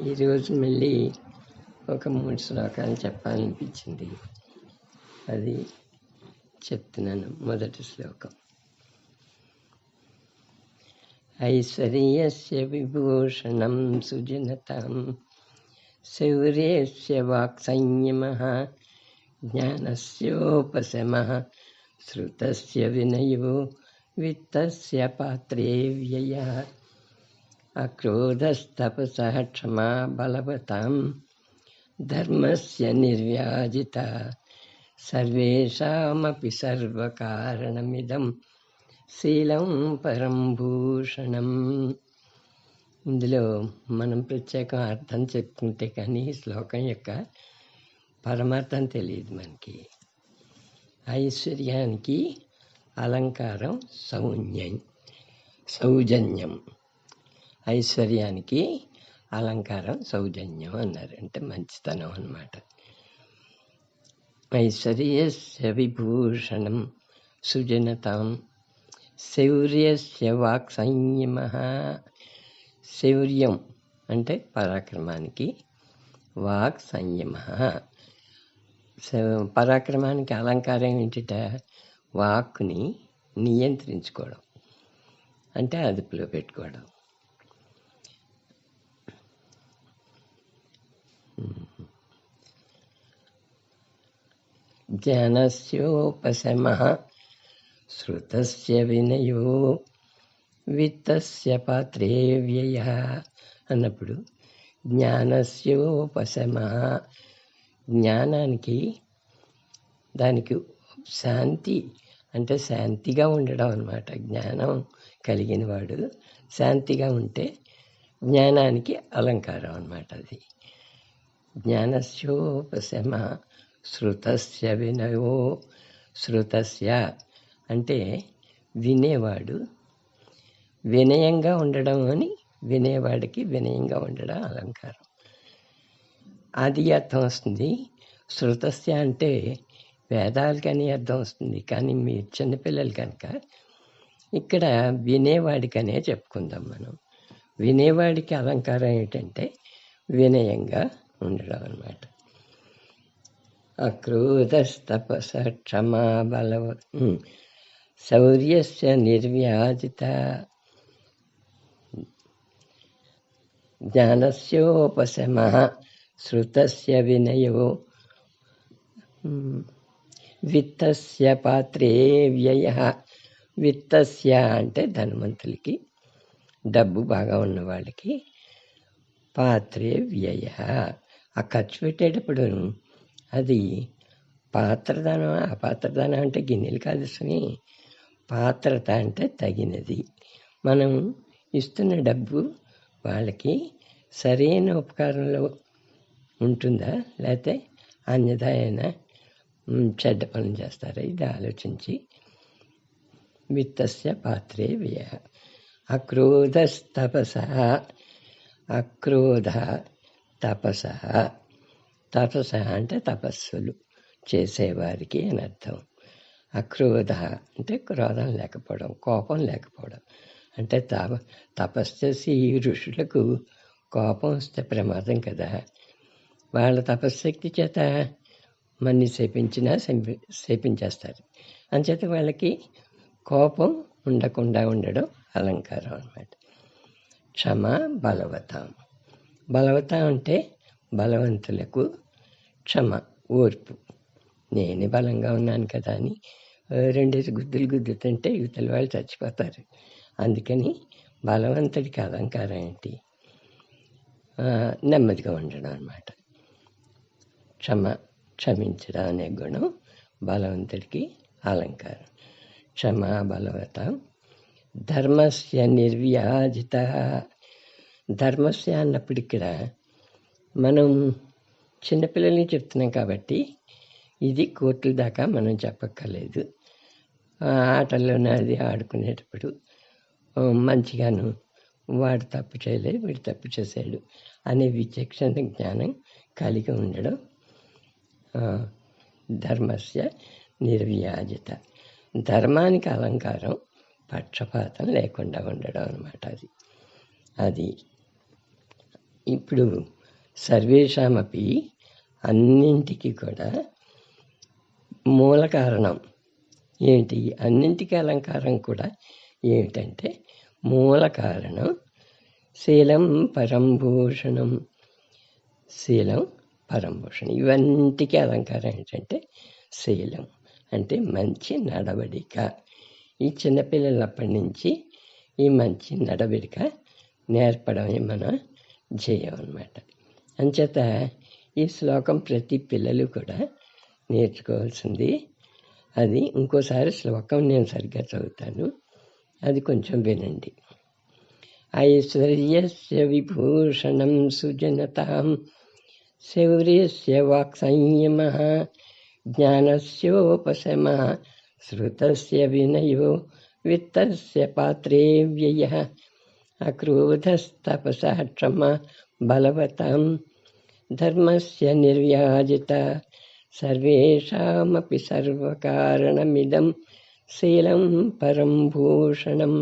ఈరోజు మళ్ళీ ఒక 3 శ్లోకాలు చెప్పాలనిపించింది. అది చెప్తున్నాను. మొదటి శ్లోకం. ఐశ్వర్యస్య విభూషణం సుజనతాం శౌర్యస్య వాక్సంయమః జ్ఞానస్యోపశమః శ్రుతస్య వినయో విత్తస్య పాత్రే వ్యయః అక్రోధస్తపసః క్షమా బలవతాం ధర్మస్య నిర్వ్యాజిత సర్వేషామపి సర్వకారణమిదం శీలం పరం భూషణం. ఇందులో మనం ప్రత్యేక అర్థం చెప్పుకుంటే కానీ ఈ శ్లోకం యొక్క పరమార్థం తెలియదు మనకి. ఐశ్వర్యానికి అలంకారం సౌజన్యం. ఐశ్వర్యానికి అలంకారం సౌజన్యం అన్నారు, అంటే మంచితనం అన్నమాట. ఐశ్వర్యస్య విభూషణం సుజనతాం శౌర్యస్య వాక్ సంయమః. శౌర్యం అంటే పరాక్రమానికి, వాక్ సంయమః పరాక్రమానికి అలంకారం ఏంటిట? వాక్కుని నియంత్రించుకోవడం, అంటే అదుపులో పెట్టుకోవడం. జ్ఞానస్యోపశమః శ్రుతస్య వినయో విత్తస్య పాత్రే వ్యయః అన్నప్పుడు జ్ఞానస్యోపశమః, జ్ఞానానికి దానికి శాంతి అంటే శాంతిగా ఉండడం అన్నమాట. జ్ఞానం కలిగిన వాడు శాంతిగా ఉంటే జ్ఞానానికి అలంకారం అన్నమాట. అది జ్ఞానస్యోపశమః శ్రుతస్య వినయో. శ్రుతస్య అంటే వినేవాడు వినయంగా ఉండడం అని, వినేవాడికి వినయంగా ఉండడం అలంకారం. అది అర్థం వస్తుంది. శ్రుతస్య అంటే వేదాలకని అర్థం వస్తుంది, కానీ మీరు చిన్నపిల్లలు కనుక ఇక్కడ వినేవాడికనే చెప్పుకుందాం మనం. వినేవాడికి అలంకారం ఏంటంటే వినయంగా ఉండడం అన్నమాట. అక్రోధస్తపస క్షమా బలవ శౌర్యస్య నిర్వ్యాజిత జ్ఞానస్యోపశమః శ్రుతస్య వినయో విత్తస్య పాత్రే వ్యయః. విత్తస్య అంటే ధనవంతులకి, డబ్బు బాగా ఉన్న వాళ్ళకి, పాత్రే వ్యయః ఆ ఖర్చు పెట్టేటప్పుడు అది పాత్రదానం. ఆ పాత్రదానం అంటే గిన్నెలు కాదు స్వామి. పాత్రత అంటే తగినది. మనం ఇస్తున్న డబ్బు వాళ్ళకి సరైన ఉపకారంలో ఉంటుందా, లేకపోతే అన్యథా అయినా చెడ్డ పనులు చేస్తారా, ఇది ఆలోచించి విత్తస్య పాత్రే వ్యయః. అక్రోధస్తపసః, అక్రోధ తపసః. తపసః అంటే తపస్సులు చేసేవారికి అని అర్థం. అక్రోధ అంటే క్రోధం లేకపోవడం, కోపం లేకపోవడం. అంటే తపస్సు చేసి ఋషులకు కోపం వస్తే ప్రమాదం కదా. వాళ్ళ తపశ్శక్తి చేత మన్ని శపించేస్తారు. అంచేత వాళ్ళకి కోపం ఉండకుండా ఉండడం అలంకారం అన్నమాట. క్షమ బలవతాం. బలవతాం అంటే బలవంతులకు క్షమ, ఓర్పు. నేనే బలంగా ఉన్నాను కదా అని 2 గుద్దులు గుద్దుతుంటే యువతల వాళ్ళు చచ్చిపోతారు. అందుకని బలవంతుడికి అలంకారం ఏంటి? నెమ్మదిగా ఉండడం అన్నమాట. క్షమించడం అనే గుణం బలవంతుడికి అలంకారం. క్షమా బలవతాం ధర్మస్య నిర్వ్యాజిత. ధర్మస్య అన్నప్పుడు ఇక్కడ మనం చిన్నపిల్లల్ని చెప్తున్నాం కాబట్టి ఇది కోర్టుల దాకా మనం చెప్పక్కర్లేదు. ఆటల్లోనే అది ఆడుకునేటప్పుడు మంచిగాను వాడు తప్పు చేయలేదు, వీడు తప్పు చేశాడు అనే విచక్షణ జ్ఞానం కలిగి ఉండడం ధర్మస్య నిర్వ్యాజిత. ధర్మానికి అలంకారం పక్షపాతం లేకుండా ఉండడం అన్నమాట. అది ఇప్పుడు సర్వేషామపి అన్నింటికి కూడా మూల కారణం ఏంటి? అన్నింటికి అలంకారం కూడా ఏమిటంటే మూల కారణం శీలం పరంభూషణం. శీలం పరంభూషణం ఇవన్నిటికీ అలంకారం ఏంటంటే శీలం అంటే మంచి నడవడిక. ఈ చిన్నపిల్లలప్పటి నుంచి ఈ మంచి నడవడిక నేర్పడమే మన ధ్యేయం అన్నమాట. అంచేత ఈ శ్లోకం ప్రతి పిల్లలు కూడా నేర్చుకోవాల్సింది. అది ఇంకోసారి శ్లోకం నేను సరిగ్గా చదువుతాను, అది కొంచెం వినండి. ఐశ్వర్యస్య విభూషణం సుజనతాం శౌర్యస్య వాక్సంయమః జ్ఞానస్యోపశమః శ్రుతస్య వినయో విత్తస్య పాత్రే వ్యయః అక్రోధస్తపసః క్షమా బలవతాం ధర్మస్య నిర్వ్యాజిత సర్వేషామపి సర్వకారణమిదం శీలం పరం భూషణం.